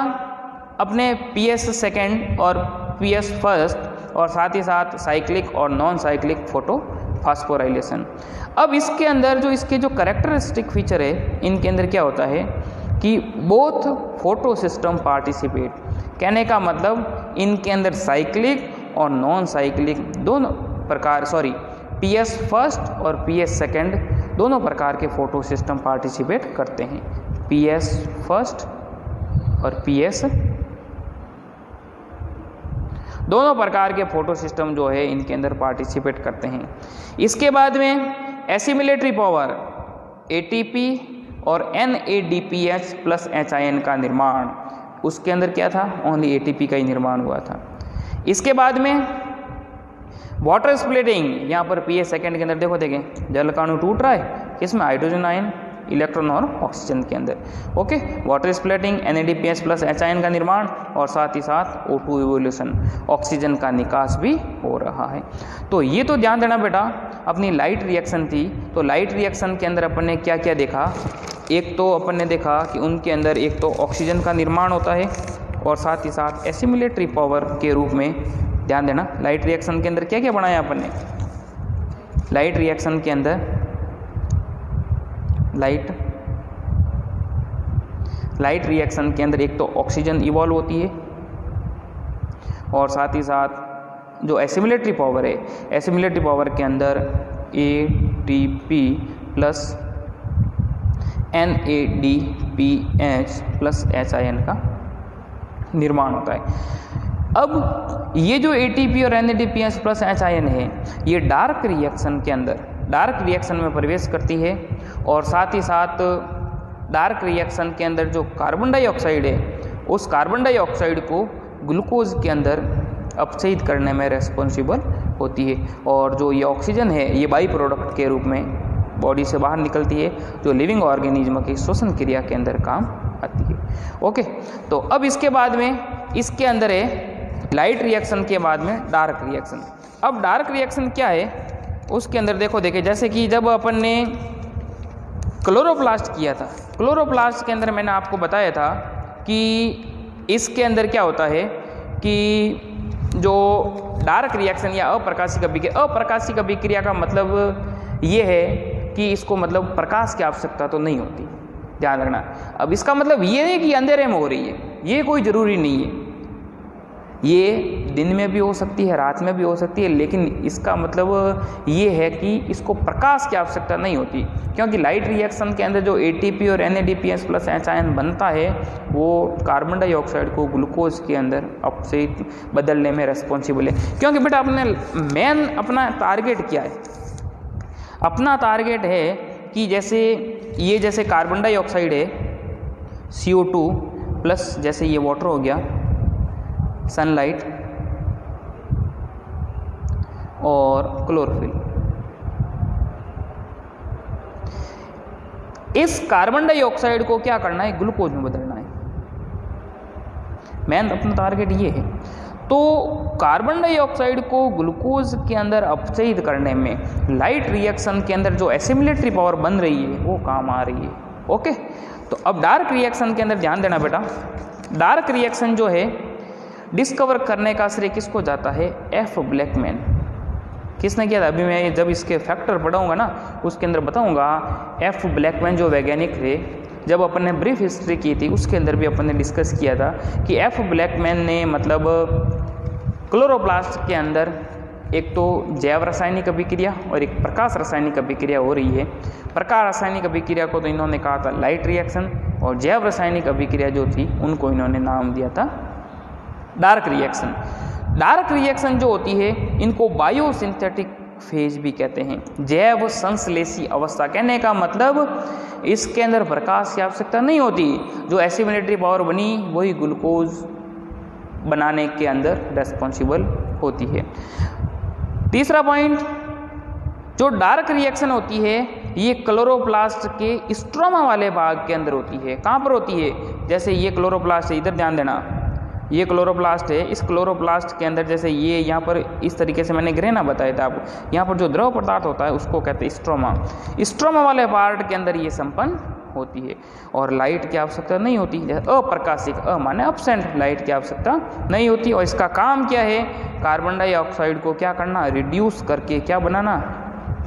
अपने PS सेकेंड और PS फर्स्ट और साथ ही साथ साइक्लिक और नॉन साइक्लिक फोटो फास्फोराइलेशन। अब इसके अंदर जो इसके जो कैरेक्टरिस्टिक फीचर है, इनके अंदर क्या होता है कि बोथ फोटो सिस्टम पार्टिसिपेट, कहने का मतलब इनके अंदर साइक्लिक और नॉन साइक्लिक दोनों प्रकार, PS फर्स्ट और PS सेकेंड दोनों प्रकार के फोटो सिस्टम पार्टिसिपेट करते हैं। PS फर्स्ट और PS दोनों प्रकार के फोटो सिस्टम जो है इनके अंदर पार्टिसिपेट करते हैं। इसके बाद में एसिमिलेटरी पावर ATP और NADPH प्लस H आयन का निर्माण, उसके अंदर क्या था, ओनली ATP का ही निर्माण हुआ था। इसके बाद में वाटर स्प्लिटिंग, यहाँ पर पीए सेकंड के अंदर देखो देखें जल का अणु टूट रहा है किसमें, हाइड्रोजन आयन, इलेक्ट्रॉन और ऑक्सीजन के अंदर। Okay, water splitting, NADPH plus HIN का निर्माण और साथ ही साथ O2 इवोल्यूशन, ऑक्सीजन का निकास भी हो रहा है। तो ये तो ध्यान देना बेटा, अपनी लाइट रिएक्शन थी। तो लाइट रिएक्शन के अंदर अपन ने क्या क्या देखा, एक तो अपन ने देखा कि उनके अंदर एक तो ऑक्सीजन का निर्माण होता है और साथ ही साथ एसिमुलेटरी पावर के रूप में, ध्यान देना लाइट रिएक्शन के अंदर क्या क्या बनाया अपन ने, लाइट रिएक्शन के अंदर लाइट रिएक्शन के अंदर एक तो ऑक्सीजन इवॉल्व होती है और साथ ही साथ जो एसिमुलेटरी पावर है, एसिमुलेटरी पावर के अंदर ATP plus NADPH plus HIN का निर्माण होता है। अब ये जो ATP और NADPH प्लस HIN है, ये डार्क रिएक्शन के अंदर, डार्क रिएक्शन में प्रवेश करती है और साथ ही साथ डार्क रिएक्शन के अंदर जो कार्बन डाइऑक्साइड है, उस कार्बन डाइऑक्साइड को ग्लूकोज के अंदर अपचयित करने में रेस्पॉन्सिबल होती है। और जो ये ऑक्सीजन है, ये बाई प्रोडक्ट के रूप में बॉडी से बाहर निकलती है, जो लिविंग ऑर्गेनिज्म की श्वसन क्रिया के अंदर काम आती है। ओके, तो अब इसके बाद में इसके अंदर है लाइट रिएक्शन के बाद में डार्क रिएक्शन। अब डार्क रिएक्शन क्या है, उसके अंदर देखो जैसे कि जब अपन ने क्लोरोप्लास्ट किया था, क्लोरोप्लास्ट के अंदर मैंने आपको बताया था कि इसके अंदर क्या होता है कि जो डार्क रिएक्शन या अप्रकाशिक अभिक्रिया, अप्रकाशिक अभिक्रिया का मतलब ये है कि इसको मतलब प्रकाश की आवश्यकता तो नहीं होती, ध्यान रखना। अब इसका मतलब ये नहीं कि अंधेरे में हो रही है, ये कोई ज़रूरी नहीं है, ये दिन में भी हो सकती है, रात में भी हो सकती है, लेकिन इसका मतलब ये है कि इसको प्रकाश की आवश्यकता नहीं होती, क्योंकि लाइट रिएक्शन के अंदर जो ATP और NADPH प्लस HIN बनता है वो कार्बन डाइऑक्साइड को ग्लूकोज के अंदर अपचयित बदलने में रेस्पॉन्सिबल है। क्योंकि बेटा अपने मेन अपना टारगेट क्या है, अपना टारगेट है कि जैसे कार्बन डाइऑक्साइड है CO2 प्लस जैसे ये वाटर हो गया, सनलाइट और क्लोरोफिल, इस कार्बन डाइऑक्साइड को क्या करना है, ग्लूकोज में बदलना है। मेन अपना टारगेट ये है। तो कार्बन डाइऑक्साइड को ग्लूकोज के अंदर अपचयित करने में लाइट रिएक्शन के अंदर जो एसिमुलेटरी पावर बन रही है वो काम आ रही है। ओके, तो अब डार्क रिएक्शन के अंदर ध्यान देना बेटा, डार्क रिएक्शन जो है डिस्कवर करने का श्रेय किसको जाता है, F ब्लैकमैन। किसने किया था, अभी मैं जब इसके फैक्टर पढ़ाऊंगा ना उसके अंदर बताऊंगा। F ब्लैकमैन जो वैज्ञानिक थे, जब अपन ने ब्रीफ हिस्ट्री की थी उसके अंदर भी अपन ने डिस्कस किया था कि F ब्लैकमैन ने मतलब क्लोरोप्लास्ट के अंदर एक तो जैव रासायनिक अभिक्रिया और एक प्रकाश रासायनिक अभिक्रिया हो रही है। प्रकाश रासायनिक अभिक्रिया को तो इन्होंने कहा था लाइट रिएक्शन, और जैव रासायनिक अभिक्रिया जो थी उनको इन्होंने नाम दिया था डार्क रिएक्शन। डार्क रिएक्शन जो होती है इनको बायोसिंथेटिक फेज भी कहते हैं, जैव संश्लेषी अवस्था। कहने का मतलब इसके अंदर प्रकाश की आवश्यकता नहीं होती, जो एसिमुलेटरी पावर बनी वही ग्लूकोज बनाने के अंदर रेस्पॉन्सिबल होती है। तीसरा पॉइंट, जो डार्क रिएक्शन होती है ये क्लोरोप्लास्ट के स्ट्रोमा वाले भाग के अंदर होती है। कहाँ पर होती है, जैसे ये क्लोरोप्लास्ट है, इधर ध्यान देना, ये क्लोरोप्लास्ट है, इस क्लोरोप्लास्ट के अंदर जैसे ये यहाँ पर इस तरीके से मैंने ग्रेना बताया था आपको, यहाँ पर जो द्रव पदार्थ होता है उसको कहते हैं स्ट्रोमा। स्ट्रोमा वाले पार्ट के अंदर ये संपन्न होती है और लाइट की आवश्यकता नहीं होती, अप्रकाशिक, माने एब्सेंट, लाइट की आवश्यकता नहीं होती। और इसका काम क्या है, कार्बन डाइऑक्साइड को क्या करना, रिड्यूस करके क्या बनाना,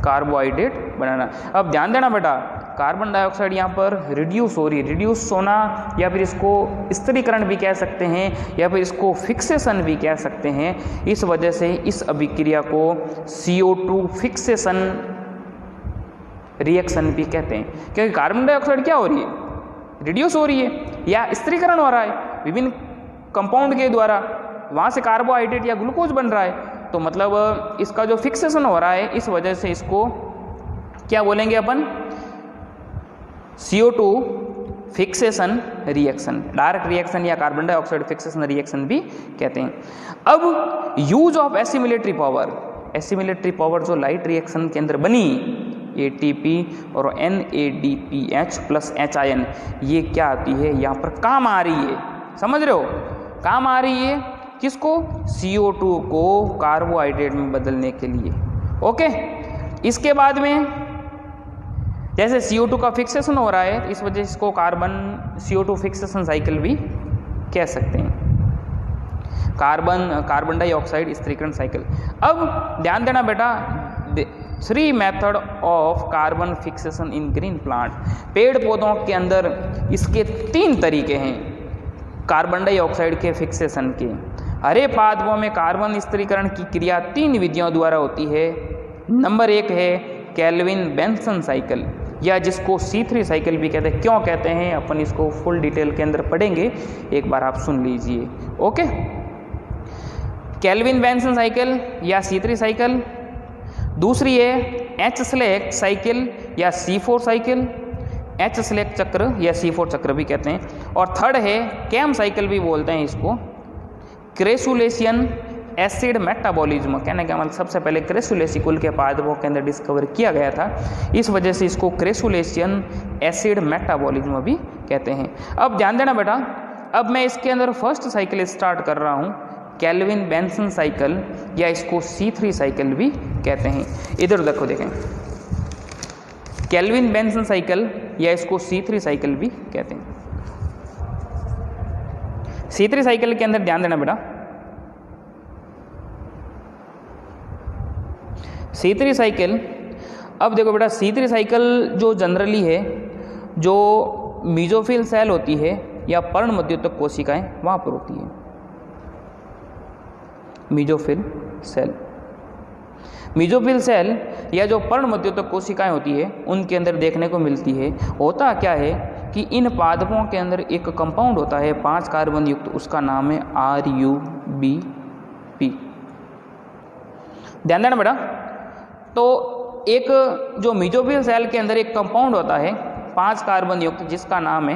कार्बोहाइड्रेट बनाना। अब ध्यान देना बेटा, कार्बन डाइऑक्साइड यहाँ पर रिड्यूस हो रही है, रिड्यूस होना या फिर इसको स्थिरीकरण भी कह सकते हैं या फिर इसको फिक्सेशन भी कह सकते हैं। इस वजह से इस अभिक्रिया को CO2 फिक्सेशन रिएक्शन भी कहते हैं, क्योंकि कार्बन डाइऑक्साइड क्या हो रही है, रिड्यूस हो रही है या स्थिरीकरण हो रहा है विभिन्न कंपाउंड के द्वारा, वहाँ से कार्बोहाइड्रेट या ग्लूकोज बन रहा है। तो मतलब इसका जो फिक्सेशन हो रहा है इस वजह से इसको क्या बोलेंगे अपन, CO2 fixation reaction, dark reaction या कार्बन डाइऑक्साइड फिक्सेशन रिएक्शन भी कहते हैं। अब use of assimilatory power, assimilatory power जो लाइट रिएक्शन के अंदर बनी ATP और NADPH प्लस HIN, ये क्या आती है यहाँ पर काम आ रही है, समझ रहे हो, काम आ रही है किसको, CO2 को कार्बोहाइड्रेट में बदलने के लिए। ओके, इसके बाद में जैसे CO2 का फिक्सेशन हो रहा है, इस वजह से इसको कार्बन CO2 फिक्सेशन साइकिल भी कह सकते हैं, कार्बन डाइऑक्साइड स्थिरीकरण साइकिल। अब ध्यान देना बेटा, 3 method of carbon fixation in green plant, पेड़ पौधों के अंदर इसके 3 तरीके हैं कार्बन डाइऑक्साइड के फिक्सेशन के। हरे पादपों में कार्बन स्थिरीकरण की क्रिया 3 विधियों द्वारा होती है। नंबर 1 है केल्विन बेंसन साइकिल, या जिसको C3 साइकिल भी कहते हैं। क्यों कहते हैं अपन इसको फुल डिटेल के अंदर पढ़ेंगे, एक बार आप सुन लीजिए। ओके, केल्विन बेंसन साइकिल या C3 साइकिल। दूसरी है H स्लैक साइकिल या C4 साइकिल, H स्लैक चक्र या C4 चक्र भी कहते हैं। और थर्ड है कैम साइकिल भी बोलते हैं इसको, क्रेसुलेशियन एसिड मेटाबॉलिज्म। कहने का मतलब सबसे पहले क्रेसुलेसी कुल के पादपों के अंदर डिस्कवर किया गया था, इस वजह से इसको क्रेसुलेशियन एसिड मेटाबॉलिज्म भी कहते हैं। अब ध्यान देना बेटा, अब मैं इसके अंदर फर्स्ट साइकिल स्टार्ट कर रहा हूँ, केल्विन बेंसन साइकिल या इसको C3 साइकिल भी कहते हैं। इधर देखो, देखें, केल्विन बेंसन साइकिल या इसको C3 साइकिल भी कहते हैं। C3 साइकिल के अंदर ध्यान देना बेटा, C3 साइकिल, अब देखो बेटा, C3 साइकिल जो जनरली है, जो मीजोफिल सेल होती है या पर्ण मध्योतक कोशिकाएं वहां पर होती है, मीजोफिल सेल। मीजोफिल सेल या जो पर्ण मध्योतक कोशिकाएं होती है उनके अंदर देखने को मिलती है। होता क्या है कि इन पादपों के अंदर एक कंपाउंड होता है 5 कार्बन युक्त, उसका नाम है RUBP। ध्यान देना बेटा, तो एक जो मीजोफिल सेल के अंदर एक कंपाउंड होता है 5 कार्बन युक्त जिसका नाम है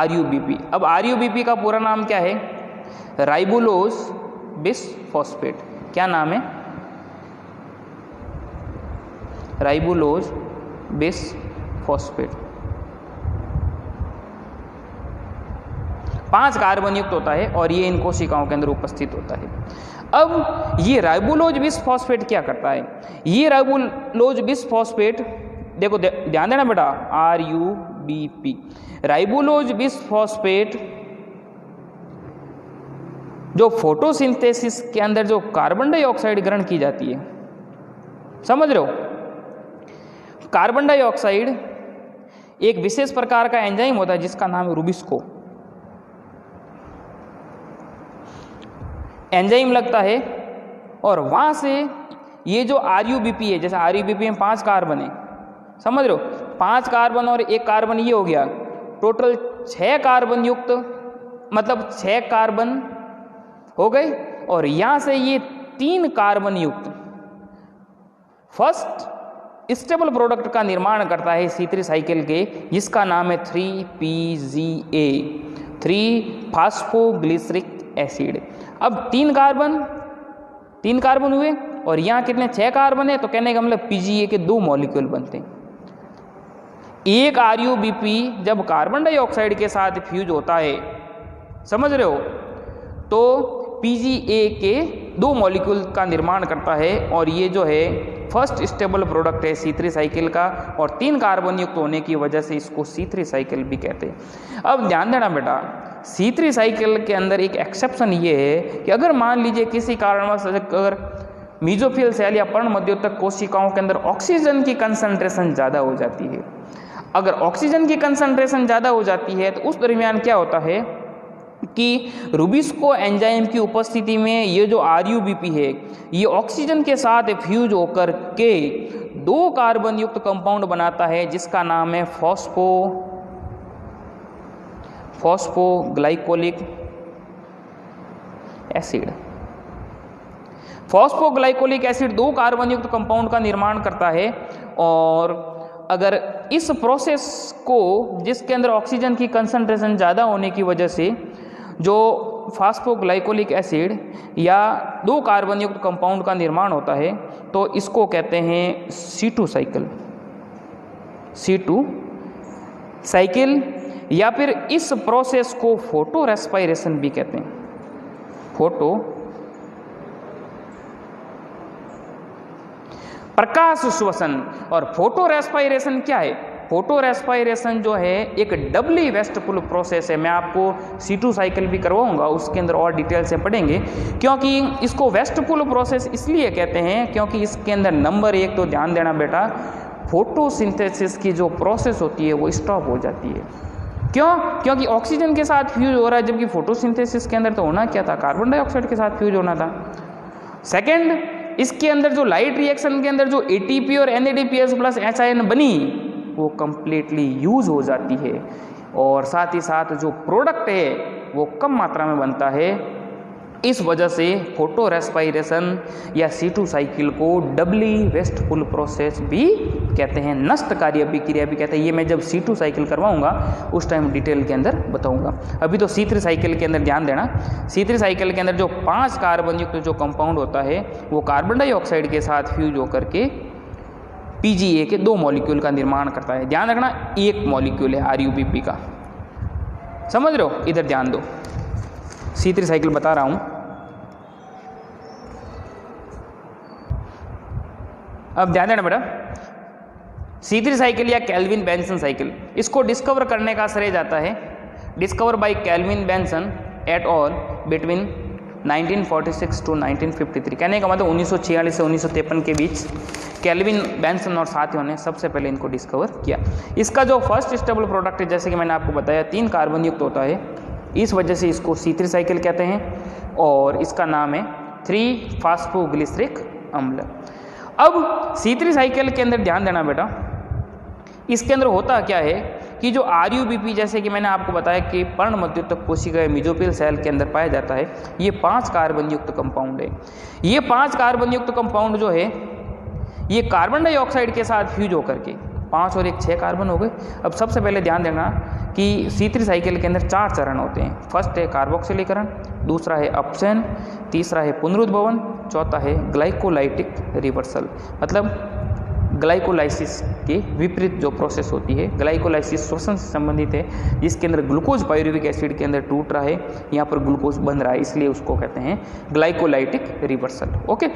RUBP। अब RUBP का पूरा नाम क्या है, राइबुलोज बिसफॉस्फेट। क्या नाम है, राइबुलोज बिसफॉस्फेट। 5 कार्बन युक्त होता है और ये इन कोशिकाओं के अंदर उपस्थित होता है। अब ये राइबुलोज बिसफॉस्फेट क्या करता है, ये राइबुलोज बिसफॉस्फेट, देखो ध्यान देना बेटा, RUBP, राइबुलोज बिसफॉस्फेट जो फोटोसिंथेसिस के अंदर जो कार्बन डाइऑक्साइड ग्रहण की जाती है, समझ रहे हो, कार्बन डाइऑक्साइड एक विशेष प्रकार का एंजाइम होता है जिसका नाम है रूबिस्को। एंजाइम लगता है और वहां से ये जो RUBP है, जैसे RUBP में 5 कार्बन है, समझ रहे हो, 5 कार्बन और 1 कार्बन ये हो गया, टोटल 6 कार्बन युक्त, मतलब 6 कार्बन हो गए, और यहां से ये 3 कार्बन युक्त फर्स्ट स्टेबल प्रोडक्ट का निर्माण करता है C3 साइकिल के, जिसका नाम है 3PGA, 3 फास्फोग्लिसरिक एसिड। अब 3 कार्बन हुए और यहाँ कितने 6 कार्बन है, तो कहने का मतलब PGA के 2 मॉलिक्यूल बनते हैं। एक RUBP जब कार्बन डाइऑक्साइड के साथ फ्यूज होता है, समझ रहे हो, तो PGA के 2 मॉलिक्यूल का निर्माण करता है और ये जो है फर्स्ट स्टेबल प्रोडक्ट है C3 साइकिल का, और 3 कार्बन युक्त होने की वजह से इसको C3 साइकिल भी कहते हैं। अब ध्यान देना बेटा, C3 साइकिल के अंदर एक एक्सेप्शन ये है कि अगर मान लीजिए किसी कारणवश अगर मीजोफिल सेल या पर्ण मध्योतक कोशिकाओं के अंदर ऑक्सीजन की कंसंट्रेशन ज़्यादा हो जाती है, अगर ऑक्सीजन की कंसंट्रेशन ज़्यादा हो जाती है तो उस दरमियान क्या होता है कि रूबिस्को एंजाइम की उपस्थिति में ये जो RUBP है ये ऑक्सीजन के साथ फ्यूज होकर के 2 कार्बन युक्त कंपाउंड बनाता है जिसका नाम है फॉस्फोग्लाइकोलिक एसिड। फॉस्फोग्लाइकोलिक एसिड 2 कार्बन युक्त कंपाउंड का निर्माण करता है, और अगर इस प्रोसेस को, जिसके अंदर ऑक्सीजन की कंसंट्रेशन ज़्यादा होने की वजह से जो फास्फोग्लाइकोलिक एसिड या 2 कार्बन युक्त कंपाउंड का निर्माण होता है तो इसको कहते हैं C2 साइकिल, C2 साइकिल, या फिर इस प्रोसेस को फोटो रेस्पायरेशन भी कहते हैं, फोटो प्रकाश श्वसन। और फोटो रेस्पायरेशन क्या है? फोटो रेस्पायरेशन जो है एक डबली वेस्टफुल प्रोसेस है। मैं आपको C2 साइकिल भी करवाऊंगा, उसके अंदर और डिटेल से पढ़ेंगे, क्योंकि इसको वेस्टफुल प्रोसेस इसलिए कहते हैं क्योंकि इसके अंदर नंबर 1 तो ध्यान देना बेटा, फोटोसिंथेसिस की जो प्रोसेस होती है वो स्टॉप हो जाती है। क्यों? क्योंकि ऑक्सीजन के साथ फ्यूज हो रहा है, जबकि फोटोसिंथेसिस के अंदर तो होना क्या था, कार्बन डाइऑक्साइड के साथ फ्यूज होना था। सेकंड, इसके अंदर जो लाइट रिएक्शन के अंदर जो ATP और NADPH प्लस HIN बनी वो कंप्लीटली यूज हो जाती है, और साथ ही साथ जो प्रोडक्ट है वो कम मात्रा में बनता है। इस वजह से फोटो रेस्पायरेशन या C2 साइकिल को डबली वेस्टफुल प्रोसेस भी कहते हैं, नष्टकारी अभिक्रिया भी कहते हैं। ये मैं जब C2 साइकिल करवाऊंगा उस टाइम डिटेल के अंदर बताऊंगा। अभी तो C3 साइकिल के अंदर ध्यान देना। C3 साइकिल के अंदर जो 5 कार्बन युक्त जो कंपाउंड होता है वो कार्बन डाइऑक्साइड के साथ फ्यूज होकर के PGA के 2 मॉलिक्यूल का निर्माण करता है। ध्यान रखना, एक मॉलिक्यूल है RUBP का, समझ रहे हो? इधर ध्यान दो, C3 साइकिल बता रहा हूं। अब ध्यान देना बेटा, C3 साइकिल या कैल्विन बेंसन साइकिल, इसको डिस्कवर करने का श्रेय जाता है discover by Calvin Benson et al between 1946 to 1953। कहने का मतलब 1946 से 1953 के बीच कैल्विन बेंसन और साथियों ने सबसे पहले इनको डिस्कवर किया। इसका जो फर्स्ट स्टेबल प्रोडक्ट है, जैसे कि मैंने आपको बताया, 3 कार्बन युक्त होता है, इस वजह से इसको C3 साइकिल कहते हैं, और इसका नाम है 3 फास्फोग्लिसरिक अम्ल। अब C3 साइकिल के अंदर ध्यान देना बेटा, इसके अंदर होता क्या है कि जो RUBP, जैसे कि मैंने आपको बताया कि पर्ण मध्योतक कोशिका मेसोफिल सेल के अंदर पाया जाता है, ये 5 कार्बन युक्त कंपाउंड है। ये 5 कार्बन युक्त कंपाउंड जो है ये कार्बन डाइऑक्साइड के साथ फ्यूज होकर के 5 और 1 6 कार्बन हो गए। अब सबसे पहले ध्यान देना कि C3 साइकिल के अंदर 4 चरण होते हैं। फर्स्ट है कार्बोक्सिलीकरण, दूसरा है अपचयन, तीसरा है पुनरुद्भवन, चौथा है ग्लाइकोलाइटिक रिवर्सल। मतलब ग्लाइकोलाइसिस के विपरीत जो प्रोसेस होती है। ग्लाइकोलाइसिस श्वसन से संबंधित है, जिसके अंदर ग्लूकोज पायरुविक एसिड के अंदर टूट रहा है, यहाँ पर ग्लूकोज बन रहा है, इसलिए उसको कहते हैं ग्लाइकोलाइटिक रिवर्सल। ओके,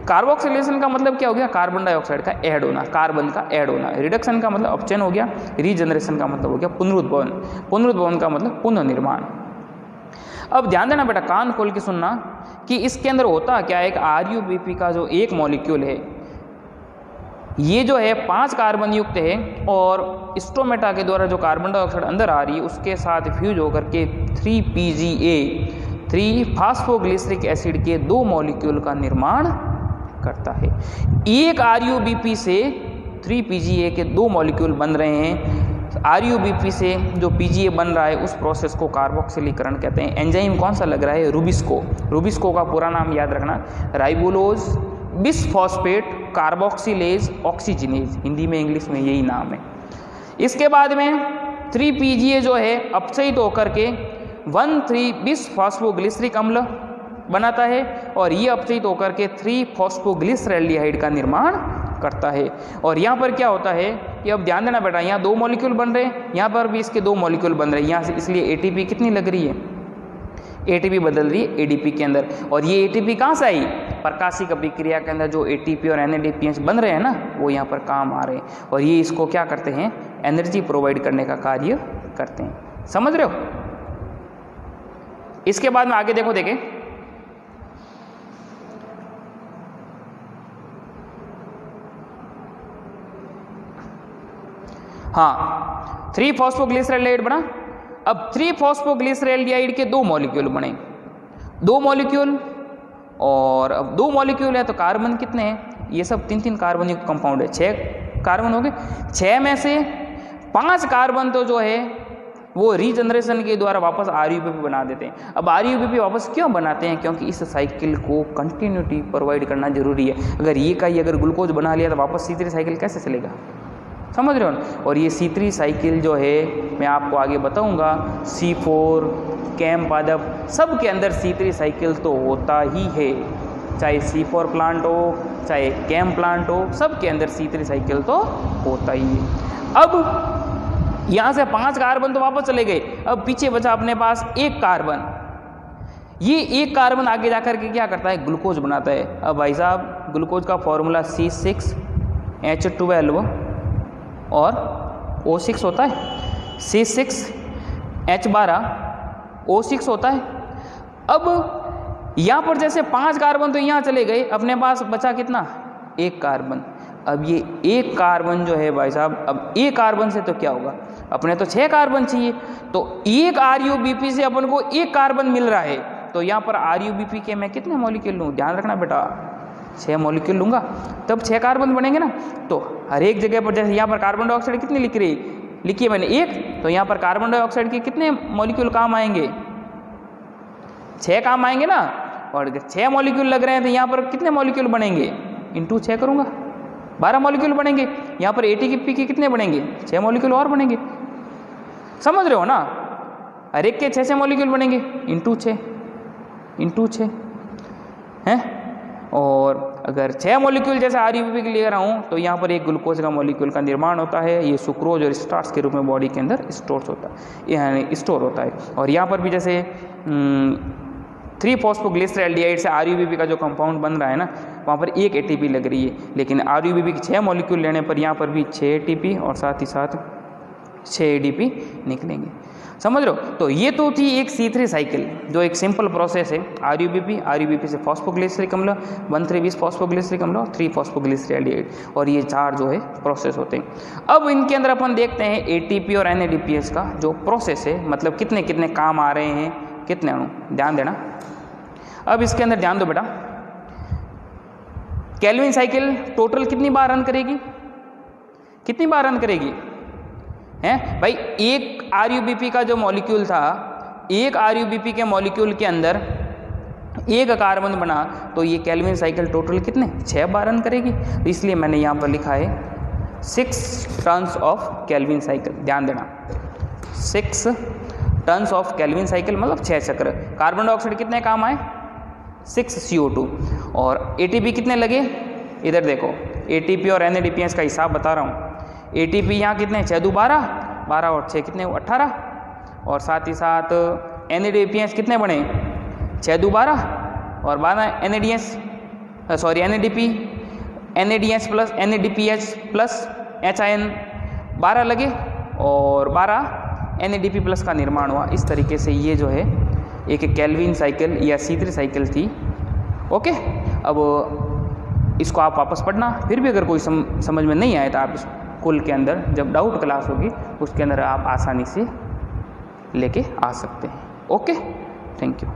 कार्बोक्सिलेशन का मतलब क्या हो गया? कार्बन डाइऑक्साइड का ऐड होना, कार्बन का ऐड होना। रिडक्शन का मतलब अपचयन हो गया। रीजनरेशन का मतलब हो गया पुनरुद्भवन। पुनरुद्भवन का मतलब पुनर्निर्माण। अब ध्यान देना बेटा, कान खोल के सुनना कि इसके अंदर होता क्या है। एक RUBP का जो एक मॉलिक्यूल है, ये जो है 5 कार्बन युक्त है, और स्टोमेटा के द्वारा जो कार्बन डाइऑक्साइड अंदर आ रही है उसके साथ फ्यूज होकर के 3 PGA 3 फास्फोग्लिसरिक एसिड के 2 मॉलिक्यूल का निर्माण करता है। एक RUBP से 3 PGA के 2 मॉलिक्यूल बन रहे हैं। RUBP से जो PGA बन रहा है उस प्रोसेस को कार्बोक्सिलीकरण कहते हैं। एंजाइम कौन सा लग रहा है? रूबिस्को। रूबिस्को का पूरा नाम याद रखना, राइबोलोज बिसफॉस्फेट कार्बोक्सिलेज ऑक्सीजिनेज, हिंदी में इंग्लिश में यही नाम है। इसके बाद में 3 PGA जो है अपचयित होकर के 1,3 बिसफॉस्फोग्लिसरिक अम्ल बनाता है, और ये अपचयित होकर के 3 फॉस्फोग्लिसरैल्डिहाइड का निर्माण करता है। और यहाँ पर क्या होता है कि अब ध्यान देना बेटा, यहाँ 2 मॉलिक्यूल बन रहे हैं, यहाँ पर भी इसके 2 मॉलिक्यूल बन रहे हैं, यहाँ से इसलिए ATP कितनी लग रही है? ATP बदल रही है ADP के अंदर। और ये ATP कहाँ से आई? प्रकाशिक अभिक्रिया के अंदर जो ATP और NADPH बन रहे हैं ना, वो यहाँ पर काम आ रहे हैं, और ये इसको क्या करते हैं? एनर्जी प्रोवाइड करने का कार्य करते हैं। समझ रहे हो? इसके बाद में आगे देखो, देखें हाँ, 3 फॉस्फोग्लिसरैल्डिहाइड बना। अब 3 फॉस्फोग्लिसरैल्डिहाइड के 2 मॉलिक्यूल बने, 2 मॉलिक्यूल, और अब 2 मॉलिक्यूल है तो कार्बन कितने हैं? ये सब 3-3 कार्बन युक्त कंपाउंड है, 6 कार्बन हो गए। 6 में से 5 कार्बन तो जो है वो रीजनरेशन के द्वारा वापस RUBP बना देते हैं। अब RUBP वापस क्यों बनाते हैं? क्योंकि इस साइकिल को कंटिन्यूटी प्रोवाइड करना जरूरी है। अगर ये का ही अगर ग्लूकोज बना लिया तो वापस C3 साइकिल कैसे चलेगा? समझ रहे हो? और ये C3 साइकिल जो है मैं आपको आगे बताऊंगा, C4 कैम पादप सब के अंदर C3 साइकिल तो होता ही है, चाहे C4 प्लांट हो चाहे कैम प्लांट हो, सब के अंदर C3 साइकिल तो होता ही है। अब यहाँ से 5 कार्बन तो वापस चले गए, अब पीछे बचा अपने पास एक कार्बन। ये एक कार्बन आगे जाकर के क्या करता है, ग्लूकोज बनाता है। अब भाई साहब ग्लूकोज का फॉर्मूला C6H12 और O6 होता है, C6H12O6 होता है। अब यहाँ पर जैसे 5 कार्बन तो यहाँ चले गए, अपने पास बचा कितना, एक कार्बन। अब ये एक कार्बन जो है भाई साहब, अब एक कार्बन से तो क्या होगा, अपने तो 6 कार्बन चाहिए, तो एक RUBP से अपन को एक कार्बन मिल रहा है, तो यहाँ पर RUBP के मैं कितने मॉलिक्यूल लूँ, ध्यान रखना बेटा, 6 मॉलिक्यूल लूँगा तब 6 कार्बन बनेंगे ना। तो हर एक जगह पर जैसे यहाँ पर कार्बन डाइऑक्साइड कितनी लिखी है मैंने, एक, तो यहाँ पर कार्बन डाइऑक्साइड के कितने मॉलिक्यूल काम आएंगे, 6 काम आएंगे ना। और 6 मॉलिक्यूल लग रहे हैं तो यहाँ पर कितने मॉलिक्यूल बनेंगे, इंटू 6 करूँगा, 12 मॉलिक्यूल बनेंगे। यहाँ पर ATP के कितने बनेंगे, 6 मॉलिक्यूल और बनेंगे, समझ रहे हो ना। हर एक के 6 मॉलिक्यूल बनेंगे, इंटू 6 हैं। और अगर 6 मॉलिक्यूल जैसे RUBP के ले रहा हूँ तो यहाँ पर एक ग्लूकोज का मॉलिक्यूल का निर्माण होता है, ये सुक्रोज और स्टार्च के रूप में बॉडी के अंदर स्टोर होता है। और यहाँ पर भी जैसे 3-फॉस्फोग्लिसरैल्डिहाइड से RUBP का जो कंपाउंड बन रहा है ना, वहाँ पर एक ATP लग रही है, लेकिन RUBP के 6 मॉलिक्यूल लेने पर यहाँ पर भी 6 ATP और साथ ही साथ 6 ADP निकलेंगे, समझ रहे हो। तो ये तो थी एक C3 साइकिल, जो एक सिंपल प्रोसेस है। RUBP से फॉस्फोग्लिसरिक अम्ल, 1,3,20 फॉस्फोग्लिसरिक अम्ल और 3-फॉस्फोग्लिसरैल्डिहाइड, और ये 4 जो है प्रोसेस होते हैं। अब इनके अंदर अपन देखते हैं ATP और NADPH का जो प्रोसेस है, मतलब कितने कितने काम आ रहे हैं, कितने अणु, ध्यान देना। अब इसके अंदर ध्यान दो बेटा, केल्विन साइकिल टोटल कितनी बार रन करेगी, कितनी बार रन करेगी हैं भाई। एक RUBP का जो मॉलिक्यूल था, एक RUBP के मॉलिक्यूल के अंदर एक कार्बन बना, तो ये केल्विन साइकिल टोटल कितने 6 बार रन करेगी। तो इसलिए मैंने यहाँ पर लिखा है 6 टर्न्स ऑफ केल्विन साइकिल, ध्यान देना, 6 टर्न्स ऑफ केल्विन साइकिल मतलब 6 चक्र। कार्बन डाइऑक्साइड कितने काम आए, 6 CO2। और ATP कितने लगे, इधर देखो, ATP और NADPH का हिसाब बता रहा हूँ। ATP यहाँ कितने, 6 दूनी 12 और 6 कितने 18, और साथ ही साथ NADPH कितने बने, 6 दूनी 12 और 12 NADH plus NADPH plus HIN 12 लगे और 12 NADP प्लस का निर्माण हुआ। इस तरीके से ये जो है एक केल्विन साइकिल या C3 साइकिल थी। ओके, अब इसको आप वापस पढ़ना, फिर भी अगर कोई समझ में नहीं आए तो आप इस कुल के अंदर जब डाउट क्लास होगी उसके अंदर आप आसानी से लेके आ सकते हैं। Okay, thank you.